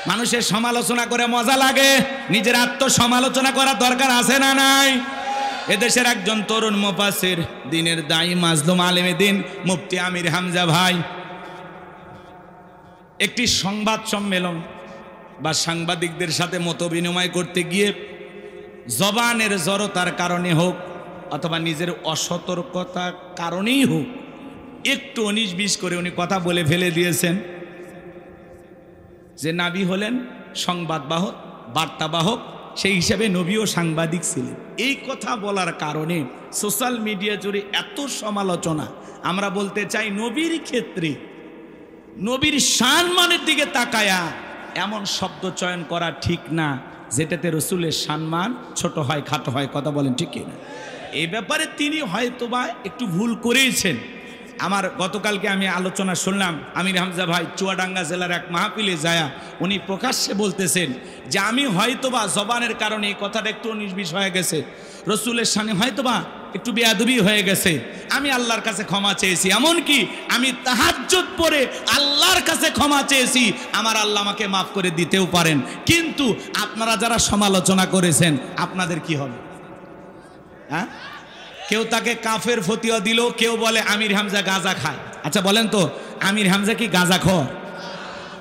মানুষের সমালোচনা করে মজা লাগে, নিজের আত্মসমালোচনা করার দরকার আছে না নাই? এদেশের একজন তরুণ মুফাসসির, দ্বীনের দায়ী, মাজলুম আলেমে দ্বীন মুফতি আমির হামজা ভাই একটি সংবাদ সম্মেলন বা সাংবাদিকদের সাথে মত বিনিময় করতে গিয়ে জবানের জড়তার কারণে হোক অথবা নিজের অসতর্কতার কারণেই হোক একটু 19-20 করে উনি কথা বলে ফেলে দিয়েছেন যে নবী হলেন সংবাদবাহক, বার্তাবাহক, সেই হিসাবে নবীও সাংবাদিক ছিলেন। এই কথা বলার কারণে সোশ্যাল মিডিয়া জুড়ে এত সমালোচনা। আমরা বলতে চাই নবীর ক্ষেত্রে নবীর সম্মানের দিকে তাকায়া এমন শব্দ চয়ন করা ঠিক না যেটাতে রসুলের সম্মান ছোট হয়, খাটো হয়। কথা বলেন ঠিক কিনা? এই ব্যাপারে তিনি হয়তোবা একটু ভুল করেইছেন। আমার গতকালকে আমি আলোচনা শুনলাম, আমির হামজা ভাই চুয়াডাঙ্গা জেলার এক মাহফিলে যায়া উনি প্রকাশ্যে বলতেছেন যে আমি হয়তোবা জবানের কারণে এই কথাটা একটু 19-20 হয়ে গেছে, রসুলের সামনে হয়তোবা একটু বেয়াদবি হয়ে গেছে, আমি আল্লাহর কাছে ক্ষমা চেয়েছি। এমনকি আমি তাহাজ্জুদ পড়ে আল্লাহর কাছে ক্ষমা চেয়েছি, আমার আল্লাহ আমাকে মাফ করে দিতেও পারেন। কিন্তু আপনারা যারা সমালোচনা করেছেন আপনাদের কি হবে? হ্যাঁ, কেউ তাকে কাফের ফতোয়া দিল, কেউ বলে আমির হামজা গাঁজা খায়। আচ্ছা বলেন তো, আমির হামজা কি গাঁজাখোর?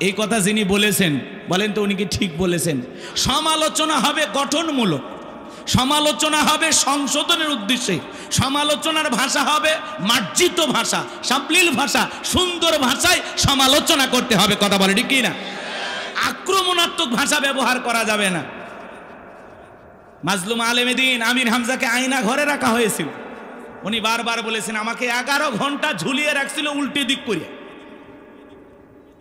এই কথা যিনি বলেছেন বলেন তো উনি কি ঠিক বলেছেন? সমালোচনা হবে গঠনমূলক, সমালোচনা হবে সংশোধনের উদ্দেশ্যে, সমালোচনার ভাষা হবে মার্জিত ভাষা, সাবলীল ভাষা, সুন্দর ভাষায় সমালোচনা করতে হবে। কথা বলে ঠিক কি না? আক্রমণাত্মক ভাষা ব্যবহার করা যাবে না। মাজলুম আলেমে দ্বীন আমির হামজাকে আয়না ঘরে রাখা হয়েছিল। উনি বারবার বলেছেন আমাকে 11 ঘন্টা ঝুলিয়ে রাখছিল উল্টে দিক করে।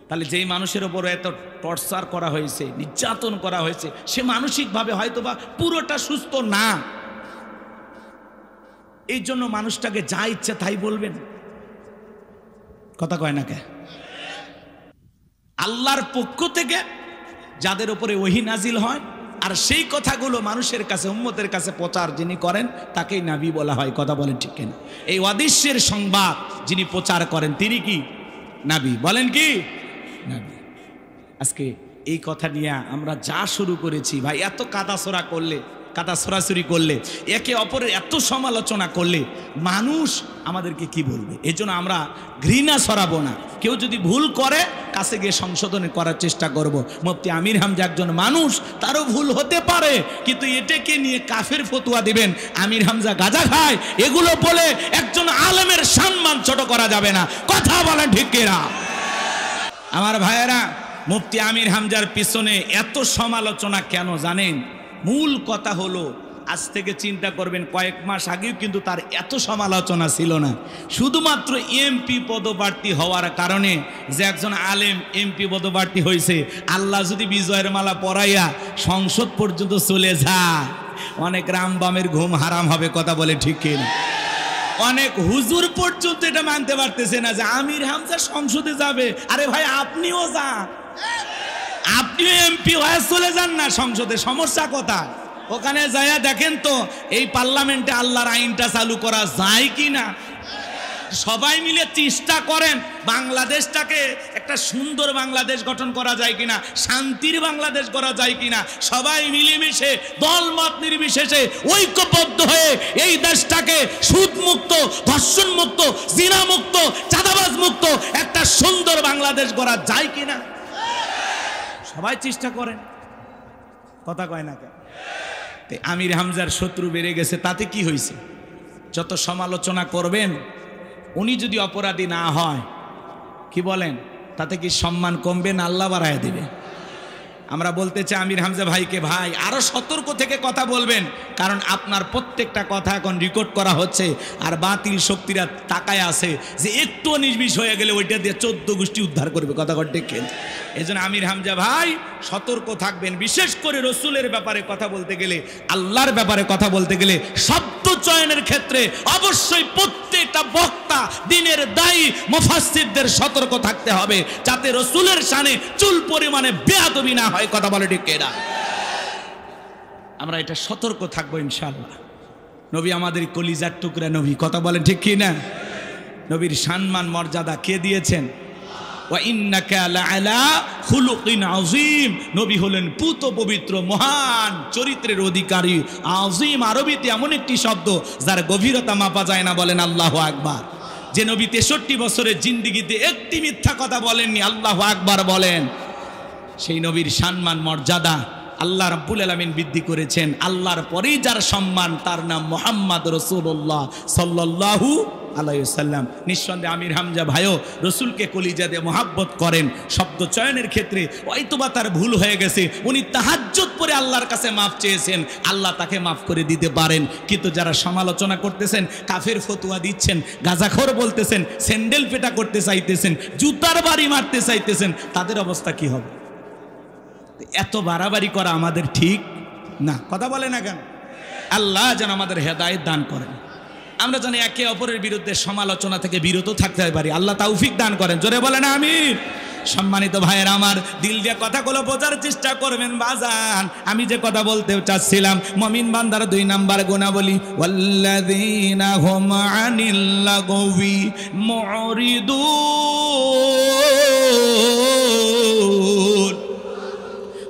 তাহলে যেই মানুষের উপর এত টর্চার করা হয়েছে, নির্যাতন করা হয়েছে, সে মানসিকভাবে হয়তোবা পুরোটা সুস্থ না। এই জন্য মানুষটাকে যা ইচ্ছে তাই বলবেন? কথা কয় না কে? আল্লাহর পক্ষ থেকে যাদের উপরে ওহী নাজিল হয় আর সেই কথাগুলো মানুষের কাছে, উম্মতের কাছে প্রচার যিনি করেন তাকেই নবী বলা হয়। কথা বলেন ঠিক কিনা? এই অদৃশ্যের সংবাদ যিনি প্রচার করেন তিনি কি নবী? বলেন কি নবী? আজকে এই কথা নিয়ে আমরা যা শুরু করেছি ভাই, এত কাদাছড়া করলে, কাদা ছড়াছড়ি করলে, একে অপরের এত সমালোচনা করলে মানুষ আমাদেরকে কি বলবে? এই জন্য আমরা ঘৃণা ছড়াবো না। কেউ যদি ভুল করে কাছে গিয়ে সংশোধন করার চেষ্টা করব। মুফতি আমির হামজা একজন মানুষ, তারও ভুল হতে পারে, কিন্তু এটাকে নিয়ে কাফের ফতোয়া দিবেন আমির হামজা গাঁজা খায় এগুলো বলে একজন আলেমের সম্মান ছোট করা যাবে না। কথা বলেন ঠিক কিনা? আমার ভাইয়েরা, মুফতি আমির হামজার পিছনে এত সমালোচনা কেন জানেন? মূল কথা হলো, আজ থেকে চিন্তা করবেন কয়েক মাস আগেও কিন্তু তার এত সমালোচনা ছিল না। শুধুমাত্র এমপি পদপ্রার্থী হওয়ার কারণে যে একজন আলেম এমপি পদপ্রার্থী হয়েছে, আল্লাহ যদি বিজয়ের মালা পরাইয়া সংসদ পর্যন্ত চলে যায়, অনেক রামবামের ঘুম হারাম হবে। কথা বলে ঠিক কিনা? অনেক হুজুর পর্যন্ত এটা মানতে পারতেছে না যে আমির হামজা সংসদে যাবে। আরে ভাই আপনিও যান, আপনিও এমপি হয়ে চলে যান না সংসদে, সমস্যা কোথায়? ওখানে যাইয়া দেখেন তো এই পার্লামেন্টে আল্লাহর আইনটা চালু করা যায় কি না। সবাই মিলে চেষ্টা করেন বাংলাদেশটাকে একটা সুন্দর বাংলাদেশ গঠন করা যায় কিনা, শান্তির বাংলাদেশ করা যায় কিনা। সবাই মিলেমিশে দলমত নির্বিশেষে ঐক্যবদ্ধ হয়ে এই দেশটাকে সুদ মুক্ত, ধর্ষণ মুক্ত, জিনা মুক্ত, চাঁদাবাজ মুক্ত একটা সুন্দর বাংলাদেশ করা যায় কিনা। সবাই চেষ্টা করেন। কথা কয় না কেন? আমির হামজার শত্রু বেড়ে গেছে, তাতে কি হয়েছে? যত সমালোচনা করবেন, উনি যদি অপরাধী না হয়, কি বলেন, তাতে কি সম্মান কমবে না আল্লাহ বাড়ায় দেবে? আমরা বলতে চাই আমির হামজা ভাইকে, ভাই আরো সতর্ক থেকে কথা বলবেন, কারণ আপনার প্রত্যেকটা কথা এখন রেকর্ড করা হচ্ছে। আর বাতিল শক্তিরা তাকায় আছে যে একটু 19-20 হয়ে গেলে ওইটা দিয়ে 14 গোষ্ঠী উদ্ধার করবে। কথা দেখেন, এই জন্য আমির হামজা ভাই সতর্ক থাকবেন। বিশেষ করে রসুলের ব্যাপারে কথা বলতে গেলে, আল্লাহর ব্যাপারে কথা বলতে গেলে শব্দ চয়নের ক্ষেত্রে অবশ্যই প্রত্যেকটা বক্তা, দ্বীনের দায়ী, মুফাসসিরদের সতর্ক থাকতে হবে, যাতে রসুলের শানে চুল পরিমাণে বেয়াদবি না হয়। কথা বলে ঠিক কিনা? আমরা এটা সতর্ক থাকবো ইনশাআল্লাহ। নবী আমাদের কলিজার টুকরা নবী। কথা বলেন ঠিক কিনা? নবীর সম্মান মর্যাদা কে দিয়েছেন? ওয়া ইন্নাকা লাআলা খুলুকিন আযীম, নবী হলেন পুত পবিত্র মহান চরিত্রের অধিকারী। আযীম আরবিতে এমন একটি শব্দ যার গভীরতা মাপা যায় না, বলেন আল্লাহু আকবার। যে নবী 63 বছরের জিন্দেগিতে একটি মিথ্যা কথা বলেননি, আল্লাহু আকবার বলেন। সেই নবীর সম্মান মর্যাদা আল্লাহ রাব্বুল আলামিন বৃদ্ধি করেছেন। আল্লাহর পরেই যার সম্মান তার নাম মুহাম্মদ রাসূলুল্লাহ সাল্লাল্লাহু আলাইহি ওয়াসাল্লাম। নিঃসন্দেহে আমির হামজা ভাইও রসুলকে কলিজা দিয়ে মহাব্বত করেন। শব্দ চয়নের ক্ষেত্রে হয়তোবা তার ভুল হয়ে গেছে, উনি তাহাজ্জুদ পড়ে আল্লাহর কাছে মাফ চেয়েছেন, আল্লাহ তাকে মাফ করে দিতে পারেন। কিন্তু যারা সমালোচনা করতেছেন, কাফের ফতোয়া দিচ্ছেন, গাঁজাখোর বলতেছেন, স্যান্ডেল পেটা করতে চাইতেছেন, জুতার বাড়ি মারতে চাইতেছেন, তাদের অবস্থা কি হবে? এত বাড়াবাড়ি করা আমাদের ঠিক না, কথা বলে না কেন? আল্লাহ যেন আমাদের হেদায়েত দান করেন, আমরা যেন একে অপরের বিরুদ্ধে সমালোচনা থেকে বিরত থাকতে পারি, আল্লাহ তৌফিক দান করেন। জোরে বলেন আমিন। সম্মানিত ভাইয়েরা আমার, দিল দিয়ে কথাগুলো বোঝার চেষ্টা করবেন বাজান। আমি যে কথা বলতে চাচ্ছিলাম, মুমিন বান্দার 2 নাম্বার গুণাবলী, ওয়াল্লাযীনা হুম আনিল লাগবি মুরিদুন।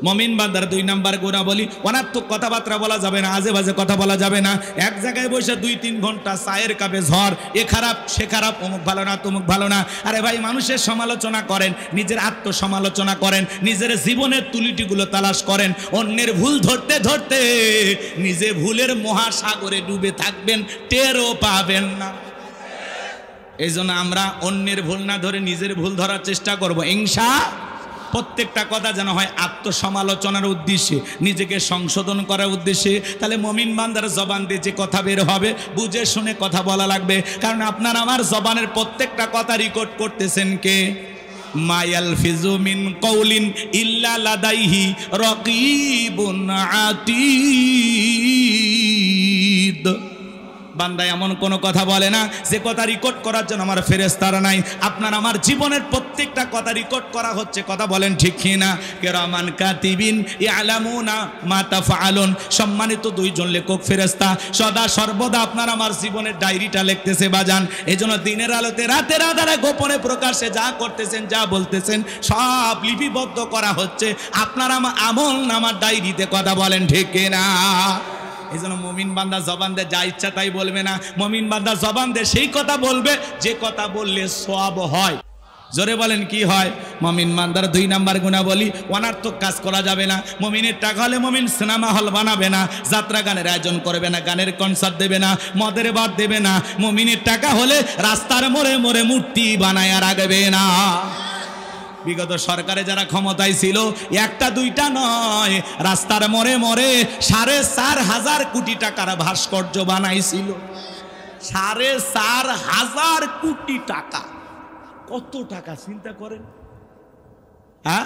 মুমিন বান্দার 2 নাম্বার গুণাবলী, অনাত্মক কথাবার্তা বলা যাবে না, আজে বাজে কথা বলা যাবে না। এক জায়গায় বসে 2-3 ঘন্টা চায়ের কাপে ঝড়, এ খারাপ সে খারাপ, অমুক ভালো না তমুক ভালো না। আরে ভাই, মানুষের সমালোচনা করেন, নিজের আত্মসমালোচনা করেন, নিজের জীবনের ত্রুটিগুলো তালাশ করেন। অন্যের ভুল ধরতে ধরতে নিজে ভুলের মহাসাগরে ডুবে থাকবেন, টেরও পাবেন না। এই জন্য আমরা অন্যের ভুল না ধরে নিজের ভুল ধরার চেষ্টা করব ইনশাআল্লাহ। প্রত্যেকটা কথা যেন হয় আত্মসমালোচনার উদ্দেশ্যে, নিজেকে সংশোধন করার উদ্দেশ্যে। তাহলে মুমিন বান্দার জবান দিয়ে যে কথা বের হবে বুঝে শুনে কথা বলা লাগবে। কারণ আপনার আমার জবানের প্রত্যেকটা কথা রেকর্ড করতেছেন কে? মা ইয়ালফিজু মিন কওলিন ইল্লা লাদাইহি রাকীবুন আতীদ। বান্দা এমন কোনো কথা বলে না যে কথা রেকর্ড করার জন্য আমার ফেরেশতারা নাই। আপনার আমার জীবনের প্রত্যেকটা কথা রেকর্ড করা হচ্ছে, কথা বলেন ঠিক কি না? কিরামান কাতিবিন ইয়ালামুনা মা তাফআলুন। সম্মানিত 2 জন লেখক ফেরেশতা সদা সর্বদা আপনার আমার জীবনের ডায়েরিটা লিখতেছে বাজান। এজন্য দিনের আলোতে রাতের আধারে গোপনে প্রকাশ্যে যা করতেছেন, যা বলতেছেন সব লিপিবদ্ধ করা হচ্ছে আপনার আমার আমল নামার ডায়েরিতে, কথা বলেন ঠিক কি না? এই জন্য মুমিন বান্দা জবান দিয়ে যা ইচ্ছা তাই বলবে না। মুমিন বান্দা জবান দিয়ে সেই কথা বলবে যে কথা বললে সওয়াব হয়। জোরে বলেন কি হয়? মুমিন বান্দার 2 নাম্বার গুণাবলী, অনার্থক কাজ করা যাবে না। মুমিনের টাকা হলে মুমিন সিনেমা হল বানাবে না, যাত্রা গানের আয়োজন করবে না, গানের কনসার্ট দেবে না, মদের বার দেবে না। মুমিনের টাকা হলে রাস্তার মোড়ে মোড়ে মূর্তি বানায় রাখবে না। বিগত সরকারে যারা ক্ষমতায় ছিল, 1টা 2টা নয়, রাস্তার মোড়ে মোড়ে 4,500 কোটি টাকার ভাস্কর্য বানাইছিল। 4,500 কোটি টাকা, কত টাকা চিন্তা করেন। হ্যাঁ,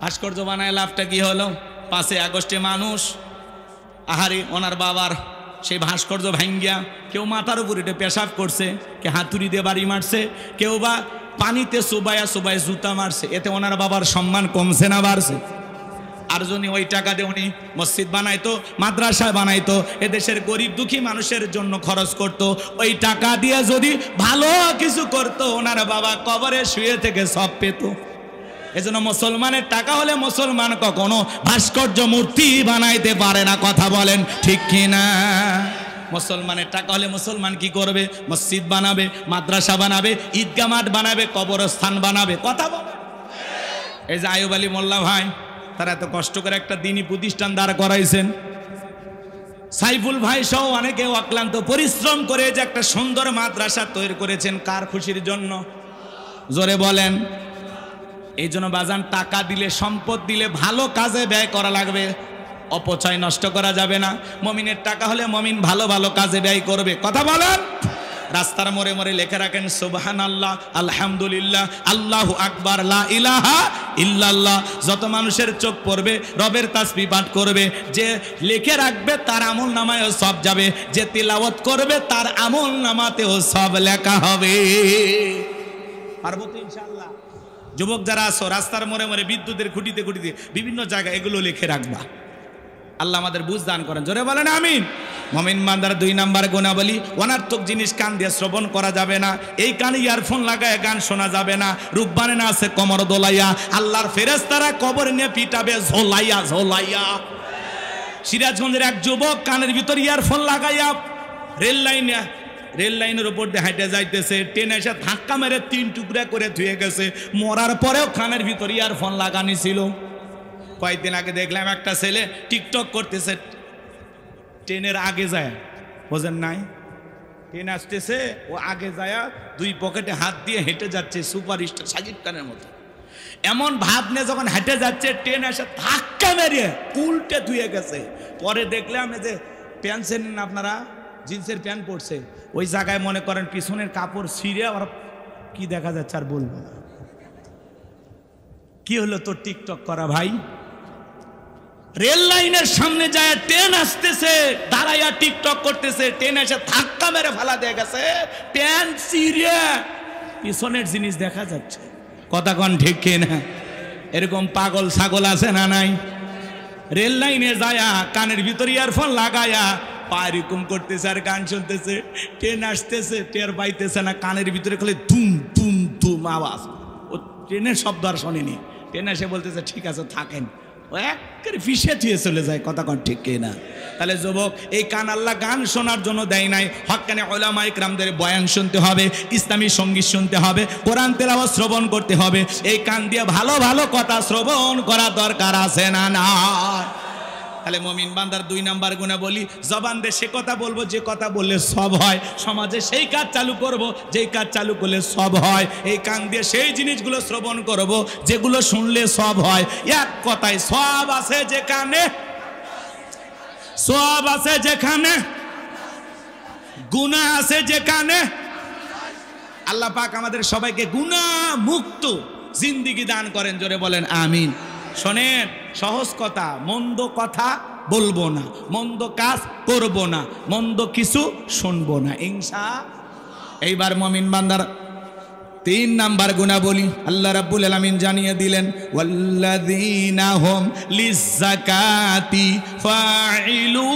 ভাস্কর্য বানায় লাভটা কি হলো? 5 আগস্টে মানুষ আহারে ওনার বাবার সেই ভাস্কর্য ভাঙ্গিয়া কেউ মাথার উপরে পেশাব করছে, কে হাতুড়ি দিয়ে বাড়ি মারছে, কেউ বা পানিতে চুবায়া চুবায় জুতা মারছে। এতে ওনার বাবার সম্মান কমছে না বাড়ছে? আর যদি ওই টাকা দিয়ে উনি মসজিদ বানাইতো, মাদ্রাসা বানাইতো, এদেশের গরিব দুঃখী মানুষের জন্য খরচ করত, ওই টাকা দিয়ে যদি ভালো কিছু করতো, ওনার বাবা কবরে শুয়ে থেকে সব পেত। এজন্য মুসলমানের টাকা হলে মুসলমান কখনো ভাস্কর্য মূর্তি বানাইতে পারে না, কথা বলেন ঠিক কিনা? মুসলমানের টাকা হলে মুসলমান কি করবে? মসজিদ বানাবে, মাদ্রাসা বানাবে, ঈদগাহ মাঠ বানাবে, কবরস্থান বানাবে, কথা বলে। এই যে আয়ুব আলী মোল্লা ভাই, তারা এত কষ্ট করে একটা দ্বীনি প্রতিষ্ঠান দাঁড় করাইছেন। সাইফুল ভাই সহ অনেকে অক্লান্ত পরিশ্রম করে যে একটা সুন্দর মাদ্রাসা তৈরি করেছেন, কার খুশির জন্য? জোরে বলেন। এই জন্য বাজান, টাকা দিলে, সম্পদ দিলে ভালো কাজে ব্যয় করা লাগবে, অপচয় নষ্ট করা যাবে না। মুমিনের টাকা হলে মুমিন ভালো ভালো কাজে ব্যয় করবে, কথা বলেন। রাস্তার মোড়ে মোড়ে লিখে রাখেন সুবহানাল্লাহ, আলহামদুলিল্লাহ, আল্লাহু আকবার, লা ইলাহা ইল্লাল্লাহ। যত মানুষের চোখ পড়বে রবের তাসবিহ পাঠ করবে, যে লিখে রাখবে তার আমল নামায়ও সব যাবে, যে তিলাওয়াত করবে তার আমল নামাতেও সব লেখা হবে। পারবো তো ইনশাআল্লাহ? যুবক যারা আছো, রাস্তার মোড়ে মোড়ে, বিদ্যুতের খুঁটিতে খুঁটিতে, বিভিন্ন জায়গায় এগুলো লিখে রাখবা। আল্লাহ আমাদের বুঝ দান করেন, জোরে বলেন আমিন। মুমিন বান্দার 2 নাম্বার গুণাবলী, অনার্থক জিনিস কান দিয়ে শ্রবণ করা যাবে না। এই কানে ইয়ারফোন লাগায় গান শোনা যাবে না। রূপবানে না আছে কোমর দোলাইয়া, আল্লাহর ফেরেশতারা কবর নিয়ে পিটাবে ঝোলাইয়া ঝোলাইয়া। সিরাজগঞ্জের এক যুবক কানের ভিতর ইয়ারফোন লাগাইয়া রেল লাইনের উপর দিয়ে হাঁটে যাইতেছে, ট্রেন এসে ধাক্কা মেরে 3 টুকরা করে ধুয়ে গেছে। মরার পরেও কানের ভিতর ইয়ারফোন লাগানি ছিল। কয়েকদিন আগে দেখলাম একটা ছেলে টিকটক করতেছে, ট্রেনের আগে যায়, বোঝেন নাই, ট্রেন আসতেছে, ও আগে যায় 2 পকেটে হাত দিয়ে হেঁটে যাচ্ছে সুপারস্টার সাকিব খানের মতো। এমন ভাব নিয়ে যখন হেঁটে যাচ্ছে, ট্রেন এসে ধাক্কা মেরে উল্টে ধুয়ে গেছে। পরে দেখলাম এই যে প্যান্ট চেনেন আপনারা, জিন্সের প্যান্ট পরছে, ওই জায়গায় মনে করেন পিছনের কাপড় ছিঁড়ে আর কি দেখা যাচ্ছে আর বলবো না। কি হলো তোর টিকটক করা ভাই? রেল লাইনের সামনে যায়, ট্রেন আসতেছে, দাঁড়াইয়া টিকটক করতেছে, ট্রেন এসে ধাক্কা মেরে ফেলা দিয়ে গেছে, প্যান্ট ছিঁড়ে পিছনের জিনিস দেখা যাচ্ছে। কথা কন ঠিক কিনা? এরকম পাগল ছাগল আছে না নাই? রেল লাইনে যায়া কানের ভিতর ইয়ারফোন লাগায়া পা এরকম করতেছে আর গান শুনতেছে। ট্রেন আসতেছে, টের পাইতেছে না, কানের ভিতরে খালি ধুম ধুম ধুম আওয়াজ। ও ট্রেনের শব্দ আর শোনেনি। ট্রেন এসে বলতেছে ঠিক আছে থাকেন, ও একেবারে ফিসে থুয়ে চলে যায়। কথা কন ঠিক কিনা? তাহলে যুবক, এই কান আল্লাহ গান শোনার জন্য দেয় নাই। হক্কানে উলামা ইকরামদের বয়ান শুনতে হবে, ইসলামী সঙ্গীত শুনতে হবে, কোরআন তেলাওয়াত শ্রবণ করতে হবে। এই কান দিয়ে ভালো ভালো কথা শ্রবণ করা দরকার আছে না না? তাহলে মুমিন বান্দার 2 নাম্বার গুণাবলী, জবান দিয়ে সে কথা বলবো যে কথা বললে সব হয়, সমাজে সেই কাজ চালু করব যেই কাজ চালু করলে সব হয়। এই কান দিয়ে সেই জিনিসগুলো শ্রবণ করব যেগুলো শুনলে সব হয়। এক কথায় সব আছে যেখানে, সব আছে যেখানে, গুনাহ আছে যেখানে। আল্লাহ পাক আমাদের সবাইকে গুনাহ মুক্ত জিন্দেগি দান করেন, জোরে বলেন আমিন। শোনেন, সহজ কথা, মন্দ কথা বলবো না, মন্দ কাজ করব না, মন্দ কিছু শুনবো না ইনশাআল্লাহ। এইবার মুমিন বান্দার 3 নাম্বার গুণাবলী আল্লাহ রাব্বুল আলামিন জানিয়ে দিলেন, ওয়াল্লাযীনা হুম লিয-যাকাতি ফাঈলুন।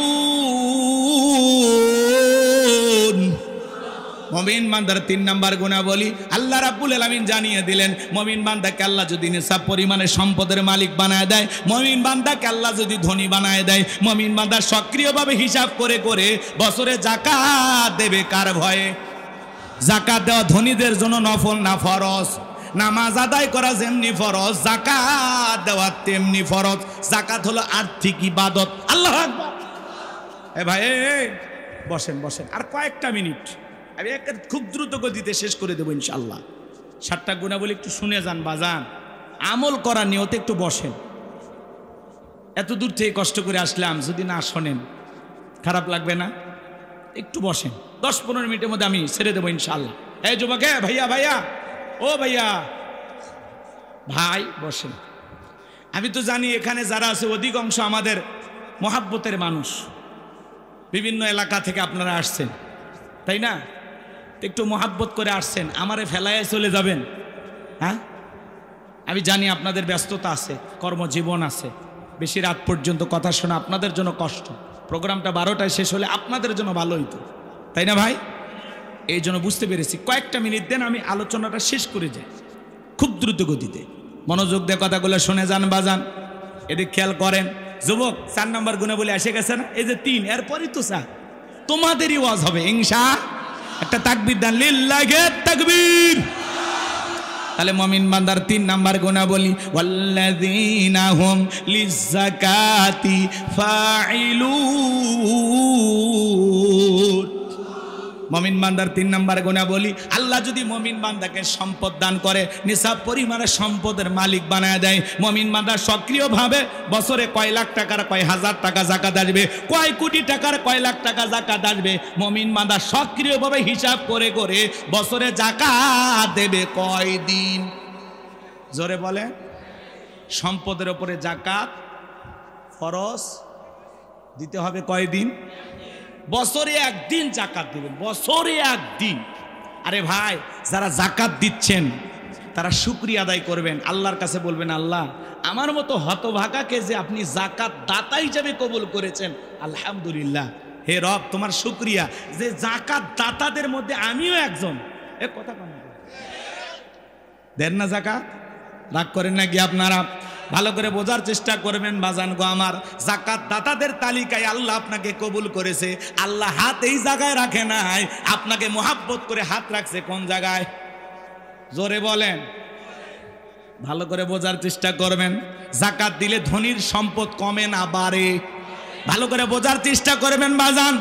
মুমিন বান্দার 3 নাম্বার গুণাবলী আল্লাহ রাব্বুল আলামিন জানিয়ে দিলেন, মুমিন বান্দাকে আল্লাহ যদি নিসাব পরিমাণে সম্পদের মালিক বানায় দেয়, মুমিন বান্দাকে আল্লাহ যদি ধনী বানায় দেয়, মুমিন বান্দা সক্রিয়ভাবে হিসাব করে করে বছরে যাকাত দেবে কার ভয়ে? যাকাত দেওয়া ধনীদের জন্য নফল না ফরজ। নামাজ আদায় করা যেমনি ফরজ, যাকাত দেওয়া তেমনি ফরজ। যাকাত হলো আর্থিক ইবাদত। আল্লাহু আকবার। এ ভাই বসেন বসেন, আর কয়েকটা মিনিট, আমি খুব দ্রুত গতিতে শেষ করে দেবো ইনশাআল্লাহ। 7টা গুণাবলী একটু শুনে যান বাজান, আমল করার নিয়তে একটু বসেন। এত দূর থেকে কষ্ট করে আসলাম, যদি না শোনেন খারাপ লাগবে না? একটু বসেন, 10-15 মিনিটের মধ্যে আমি ছেড়ে দেবো ইনশাআল্লাহ। এই যুবক, ভাইয়া ভাইয়া, ও ভাইয়া ভাই বসেন। আমি তো জানি এখানে যারা আছে অধিকাংশ আমাদের মহাব্বতের মানুষ, বিভিন্ন এলাকা থেকে আপনারা আসছেন, তাই না? একটু মহাব্বত করে আসছেন, আমারে ফেলায় চলে যাবেন? হ্যাঁ, আমি জানি আপনাদের ব্যস্ততা আছে, কর্মজীবন আছে, বেশি রাত পর্যন্ত কথা শোনা আপনাদের জন্য কষ্ট। প্রোগ্রামটা 12টায় শেষ হলে আপনাদের জন্য ভালো হইতো, তাই না ভাই? এই জন্য বুঝতে পেরেছি, কয়েকটা মিনিট দেন, আমি আলোচনাটা শেষ করে যাই খুব দ্রুত গতিতে। মনোযোগ দিয়ে কথাগুলো শুনে যান বাজান, এদিকে খেয়াল করেন। যুবক, 4 নাম্বার গুণাবলী এসে গেছে না? এই যে 3, এরপরই তো 4, তোমাদেরই ওয়াজ হবে ইনশাআল্লাহ। একটা তাকবীর দেন, লিল্লাহি তাকবীর। তাহলে মুমিন বান্দার 3 নাম্বার গুণাবলী, ওয়াল্লাযীনা হুম লিয-যাকাতি ফাঈলুন। মুমিন বান্দার 3 নাম্বার গুণাবলী, আল্লাহ যদি মুমিন বান্দাকে সম্পদ দান করে, নিসাব পরিমাণে সম্পদের মালিক বানায় দেয়, মুমিন বান্দা সক্রিয়ভাবে বছরে কয় লাখ টাকার কয় হাজার টাকা যাকাত আসবে, কয় কোটি টাকার কয় লাখ টাকা যাকাত আসবে, মুমিন বান্দা সক্রিয়ভাবে হিসাব করে করে বছরে যাকাত দেবে কয় দিন? জোরে বলে। সম্পদের উপরে যাকাত ফরজ দিতে হবে কয় দিন? বছরে 1 দিন যাকাত দিবেন, বছরে 1 দিন। আরে ভাই, যারা যাকাত দিচ্ছেন তারা শুকরিয়া আদায় করবেন, আল্লাহর কাছে বলবেন, আল্লাহ আমার মতো হতভাগাকে যে আপনি যাকাত দাতা হিসেবে কবুল করেছেন, আলহামদুলিল্লাহ। হে রব তোমার শুকরিয়া যে যাকাত দাতাদের মধ্যে আমিও একজন। এ কথা কেন দেন না যাকাত? রাগ করেন নাকি আপনারা? ভালো করে বোঝার চেষ্টা করবেন বাজান গো আমার। যাকাত দাতাদের তালিকায় আল্লাহ আপনাকে কবুল করেছে। আল্লাহ হাত এই জায়গায় রাখে নাই, আপনাকে মোহাব্বত করে হাত রাখছে কোন জায়গায়? জোরে বলেন, ভালো করে বোঝার চেষ্টা করবেন। যাকাত দিলে ধনীর সম্পদ কমে না বাড়ে? ভালো করে বোঝার চেষ্টা করবেন বাজান।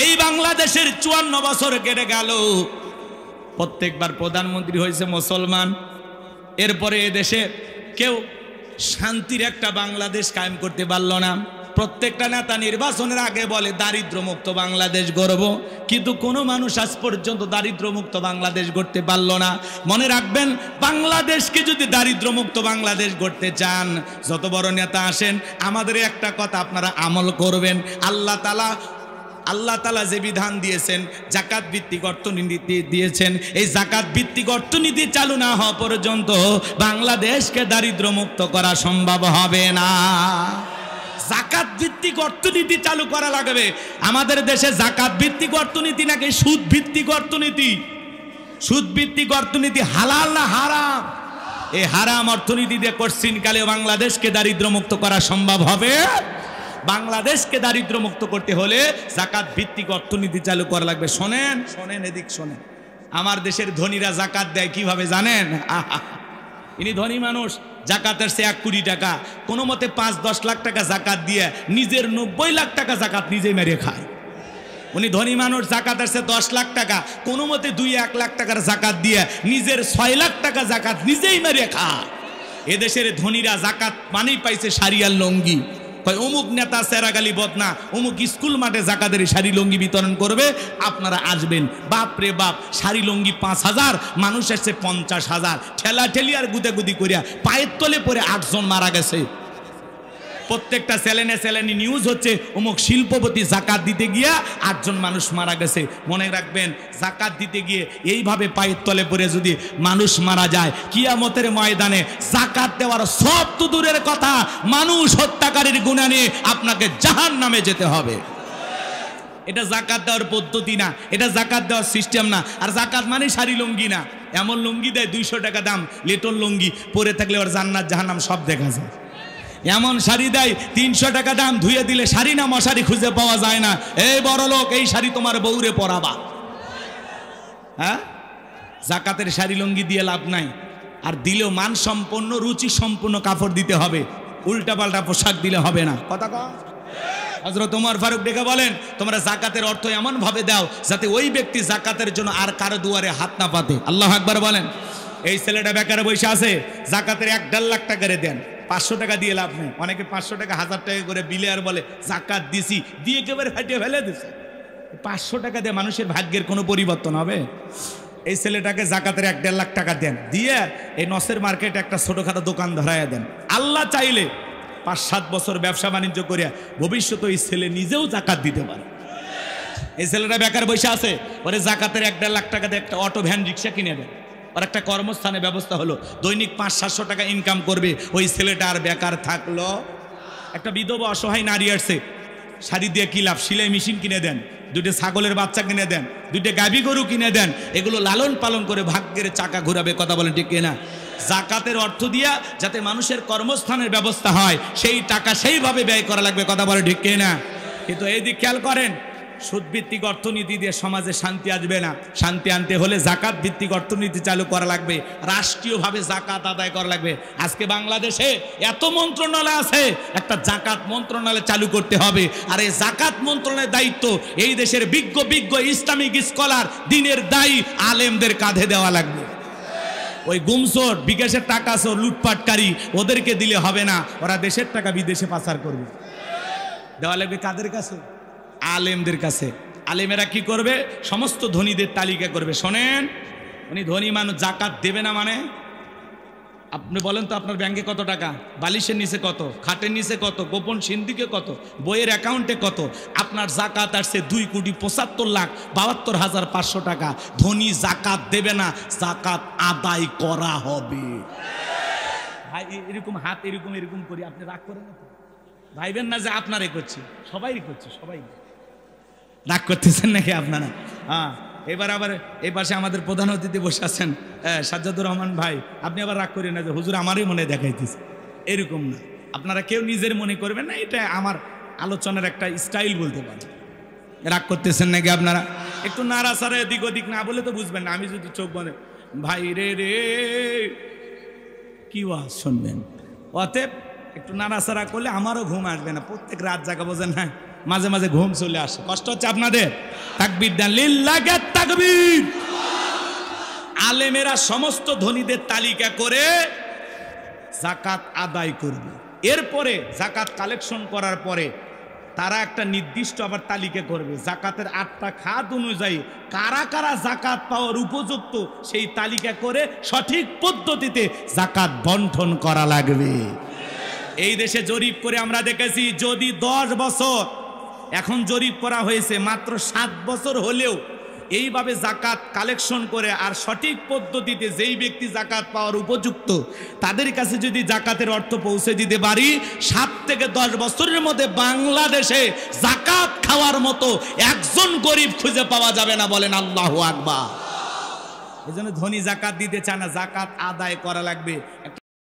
এই বাংলাদেশের 54 বছর কেটে গেল, প্রত্যেকবার প্রধানমন্ত্রী হয়েছে মুসলমান। এরপরে এদেশে কেউ শান্তির একটা বাংলাদেশ কায়েম করতে পারল না। প্রত্যেকটা নেতা নির্বাচনের আগে বলে দারিদ্র মুক্ত বাংলাদেশ গড়ব, কিন্তু কোনো মানুষ আজ পর্যন্ত দারিদ্র মুক্ত বাংলাদেশ গড়তে পারল না। মনে রাখবেন, বাংলাদেশকে যদি দারিদ্র মুক্ত বাংলাদেশ গড়তে চান, যত বড় নেতা আসেন, আমাদের একটা কথা আপনারা আমল করবেন। আল্লাহ তাআলা যে বিধান দিয়েছেন, যাকাত ভিত্তিক অর্থনীতি দিয়েছেন, এই যাকাত ভিত্তিক অর্থনীতি চালু না হওয়া পর্যন্ত বাংলাদেশকে দারিদ্র মুক্ত করা সম্ভব হবে না। যাকাত ভিত্তিক অর্থনীতি চালু করা লাগবে। আমাদের দেশে যাকাত ভিত্তিক অর্থনীতি নাকি সুদ ভিত্তিক অর্থনীতি? সুদ ভিত্তিক অর্থনীতি হালাল না হারাম? এই হারাম অর্থনীতি দিয়ে কঠিনকালে বাংলাদেশকে দারিদ্র মুক্ত করা সম্ভব হবে? বাংলাদেশকে দারিদ্র মুক্ত করতে হলে যাকাত ভিত্তিক অর্থনীতি চালু করা লাগবে। শোনেন শোনেন, এদিক শোনেন। আমার দেশের ধনীরা যাকাত দেয় কিভাবে জানেন? ইনি ধনী মানুষ, যাকাতের সে 1 কোটি টাকা, কোনো মতে 5-10 লাখ টাকা যাকাত দিয়ে নিজের 90 লাখ টাকা যাকাত নিজেই মেরে খায়। উনি ধনী মানুষ, যাকাতের সে 10 লাখ টাকা, কোনো মতে 2-1 লাখ টাকার যাকাত দিয়ে নিজের 6 লাখ টাকা যাকাত নিজেই মেরে খায়। এদেশের ধনীরা যাকাত মানেই পাইছে শাড়ি আর লঙ্গি। অমুক নেতা সেরাগালি বদনা অমুক স্কুল মাঠে যাকাতের শাড়ি লঙ্গি বিতরণ করবে, আপনারা আসবেন। বাপ রে বাপ, শাড়ি লঙ্গি 5000, মানুষ এসছে 50,000, ঠেলা ঠেলি আর গুদাগুদি করিয়া পায়ের তলে পরে 8 জন মারা গেছে। প্রত্যেকটা চ্যানেলে নিউজ হচ্ছে অমুক শিল্পপতি যাকাত দিতে গিয়া 8 জন মানুষ মারা গেছে। মনে রাখবেন, যাকাত দিতে গিয়ে এইভাবে পায়ের তলে পড়ে যদি মানুষ মারা যায়, কিয়ামতের ময়দানে যাকাত দেওয়ার সব তো দূরের কথা, মানুষ হত্যাকারীর গুনাহ নিয়ে আপনাকে জাহান্নামে যেতে হবে। এটা যাকাত দেওয়ার পদ্ধতি না, এটা যাকাত দেওয়ার সিস্টেম না। আর যাকাত মানে শাড়ি লুঙ্গি না। এমন লুঙ্গি দেয় 200 টাকা দাম, লেটন লুঙ্গি, পরে থাকলে ওর জান্নাত জাহান্নাম সব দেখা যায়। এমন শাড়ি দেয় 300 টাকা দাম, ধুয়ে দিলে শাড়ি না মশারি খুঁজে পাওয়া যায় না। এই বড় লোক, এই শাড়ি তোমার বউরে পরাবা। হ্যাঁ, যাকাতের শাড়ি লুঙ্গি দিয়ে লাভ নাই। আর দিলেও মানসম্পন্ন রুচি সম্পন্ন কাপড় দিতে হবে, উল্টাপাল্টা পোশাক দিলে হবে না। কথা কও। হযরত ওমর ফারুক ডেকে বলেন, তোমরা যাকাতের অর্থ এমন ভাবে দাও যাতে ওই ব্যক্তি যাকাতের জন্য আর কারো দুয়ারে হাত না পাতে। আল্লাহু আকবার বলেন। এই ছেলেটা বেকারে বসে আছে, যাকাতের 1.5 লাখ টাকা করে দেন, 500 টাকা দিয়ে লাভ নেই। অনেকে 500 টাকা 1000 টাকা করে বিলে আর বলে যাকাত দিছি, দিয়ে একেবারে ফাটিয়ে ফেলে দিছে। 500 টাকা দিয়ে মানুষের ভাগ্যের কোনো পরিবর্তন হবে? এই ছেলেটাকে যাকাতের 1.5 লাখ টাকা দেন, দিয়ে এই নসের মার্কেটে একটা ছোটখাটো দোকান ধরাইয়া দেন। আল্লাহ চাইলে 5-7 বছর ব্যবসা বাণিজ্য করিয়া ভবিষ্যতে এই ছেলে নিজেও যাকাত দিতে পারে। এই ছেলেটা বেকার বসে আছে, ওরে যাকাতের 1.5 লাখ টাকা দিয়ে একটা অটো ভ্যান রিক্সা কিনে দেন, আর একটা কর্মস্থানের ব্যবস্থা হলো, দৈনিক 500-700 টাকা ইনকাম করবে। ওই ছেলেটা আর বেকার থাকলো। একটা বিধবা অসহায় নারী আসছে, শাড়ি দিয়ে কি লাভ? সেলাই মেশিন কিনে দেন, 2টা ছাগলের বাচ্চা কিনে দেন, 2টা গাভী গরু কিনে দেন, এগুলো লালন পালন করে ভাগ্যের চাকা ঘুরাবে। কথা বলেন ঠিক কিনা? যাকাতের অর্থ দিয়া যাতে মানুষের কর্মস্থানের ব্যবস্থা হয়, সেই টাকা সেইভাবে ব্যয় করা লাগবে। কথা বলেন ঠিক কিনা? কিন্তু এই দিক খেয়াল করেন, সুদ ভিত্তিক অর্থনীতি দিয়ে সমাজে শান্তি আসবে না। শান্তি আনতে হলে যাকাত ভিত্তিক অর্থনীতি চালু করা লাগবে, রাষ্ট্রীয়ভাবে যাকাত আদায় করা লাগবে। আজকে বাংলাদেশে এত মন্ত্রণালয় আছে, একটা যাকাত মন্ত্রণালয় চালু করতে হবে। আর এই যাকাত মন্ত্রণালয়ের দায়িত্ব এই দেশের বিজ্ঞ ইসলামিক স্কলার, দিনের দায়ী আলেমদের কাঁধে দেওয়া লাগবে। ওই গুমসোর, বিকাশের টাকা চোর, লুটপাটকারী, ওদেরকে দিলে হবে না। ওরা দেশের টাকা বিদেশে পাচার করবে। দেওয়া লাগবে কাদের কাছে? আলেমদের কাছে। আলেমেরা কি করবে? সমস্ত ধনীদের তালিকা করবে। শোনেন, উনি ধনী মানুষ, যাকাত দেবে না মানে? আপনি বলেন তো, আপনার ব্যাংকে কত টাকা, বালিশের নিচে কত, খাটের নিচে কত, গোপন সিন্দিকে কত, বইয়ের অ্যাকাউন্টে কত? আপনার যাকাত আসছে 2,75,72,500 টাকা। ধনী যাকাত দেবে না, যাকাত আদায় করা হবে। ভাই এরকম হাত এরকম করি, আপনি রাগ করেন না তো? ভাইবেন না যে আপনারই করছি, সবাই করছে, সবাই। রাগ করতেছেন নাকি আপনারা? হ্যাঁ, এবার আবার এই পাশে আমাদের প্রধান অতিথি বসে আছেন সাজ্জাদুর রহমান ভাই, আপনি আবার রাগ করেন না যে হুজুর আমারই মনে দেখাইতেছে, এরকম না। আপনারা কেউ নিজের মনে করবেন না, এটা আমার আলোচনার একটা স্টাইল বলতে পারেন। রাগ করতেছেন নাকি আপনারা? একটু নাড়াচাড়া এদিক ওদিক না বলে তো বুঝবেন না। আমি যদি চোখ বন্ধ, ভাই রে রে কি ওয়াজ শুনবেন, অতএব একটু নাড়াচাড়া করলে আমারও ঘুম আসবে না। প্রত্যেক রাত জাগা বোঝেন না, মাঝে মাঝে ঘুম চলে আসে, কষ্ট হচ্ছে আপনাদের। তাকবীর দেন, লিল্লাহি তাকবীর। আলেমেরা সমস্ত ধনীদের তালিকা করে যাকাত আদায় করবে। এরপরে যাকাত কালেকশন করার পরে তারা একটা নির্দিষ্ট আবার তালিকা করবে যাকাতের 8টা খাত অনুযায়ী কারা কারা যাকাত পাওয়ার উপযুক্ত, সেই তালিকা করে সঠিক পদ্ধতিতে যাকাত বন্টন করা লাগবে। এই দেশে জরিপ করে আমরা দেখেছি, যদি 10 বছর, এখন জরিপ করা হয়েছে মাত্র 7 বছর হলেও এইভাবে যাকাত কালেকশন করে আর সঠিক পদ্ধতিতে যেই ব্যক্তি যাকাত পাওয়ার উপযুক্ত তাদের কাছে যদি যাকাতের অর্থ পৌঁছে দিতে পারি, 7 থেকে 10 বছরের মধ্যে বাংলাদেশে যাকাত খাওয়ার মতো একজন গরিব খুঁজে পাওয়া যাবে না। বলেন আল্লাহু আকবার। এই জন্য ধনী যাকাত দিতে চায় না, যাকাত আদায় করা লাগবে।